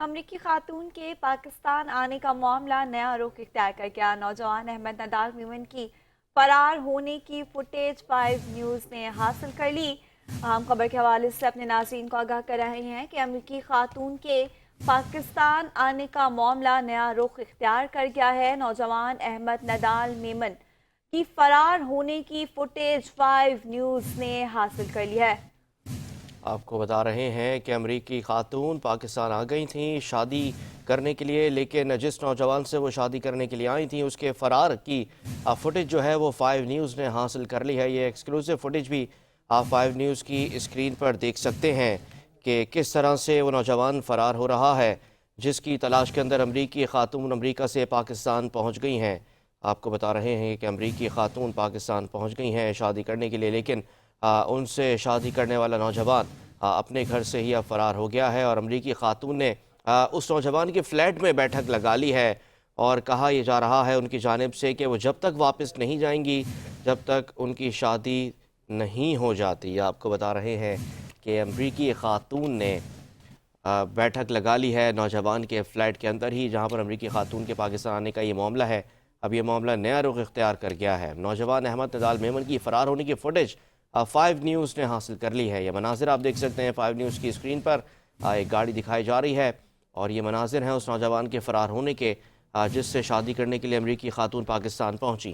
امریکی خاتون کے پاکستان آنے کا معاملہ نیا رخ اختیار کر گیا۔ نوجوان احمد ندال میمن کی فرار ہونے کی فوٹیج 5 نیوز نے حاصل کر لی۔ اہم خبر کے حوالے سے اپنے ناظرین کو آگاہ کر رہے ہیں کہ امریکی خاتون کے پاکستان آنے کا معاملہ نیا رخ اختیار کر گیا ہے۔ نوجوان احمد ندال میمن کی فرار ہونے کی فوٹیج 5 نیوز نے حاصل کر لی ہے۔ آپ کو بتا رہے ہیں کہ امریکی خاتون پاکستان آ گئی تھیں شادی کرنے کے لیے، لیکن جس نوجوان سے وہ شادی کرنے کے لیے آئی تھیں اس کے فرار کی فوٹیج جو ہے وہ 5 نیوز نے حاصل کر لی ہے۔ یہ ایکسکلوسیو فوٹیج بھی آپ 5 نیوز کی اسکرین پر دیکھ سکتے ہیں کہ کس طرح سے وہ نوجوان فرار ہو رہا ہے، جس کی تلاش کے اندر امریکی خاتون امریکہ سے پاکستان پہنچ گئی ہیں۔ آپ کو بتا رہے ہیں کہ امریکی خاتون پاکستان پہنچ گئی ہیں شادی کرنے کے لیے، لیکن ان سے شادی کرنے والا نوجوان اپنے گھر سے ہی اب فرار ہو گیا ہے، اور امریکی خاتون نے اس نوجوان کے فلیٹ میں بیٹھک لگا لی ہے اور کہا یہ جا رہا ہے ان کی جانب سے کہ وہ جب تک واپس نہیں جائیں گی جب تک ان کی شادی نہیں ہو جاتی۔ آپ کو بتا رہے ہیں کہ امریکی خاتون نے بیٹھک لگا لی ہے نوجوان کے فلیٹ کے اندر ہی، جہاں پر امریکی خاتون کے پاکستان آنے کا یہ معاملہ ہے۔ اب یہ معاملہ نیا رخ اختیار کر گیا ہے۔ نوجوان احمد ندال میمن کی فرار ہونے کی فوٹیج 5 نیوز نے حاصل کر لی ہے۔ یہ مناظر آپ دیکھ سکتے ہیں 5 نیوز کی اسکرین پر، ایک گاڑی دکھائی جا رہی ہے اور یہ مناظر ہیں اس نوجوان کے فرار ہونے کے، جس سے شادی کرنے کے لیے امریکی خاتون پاکستان پہنچی۔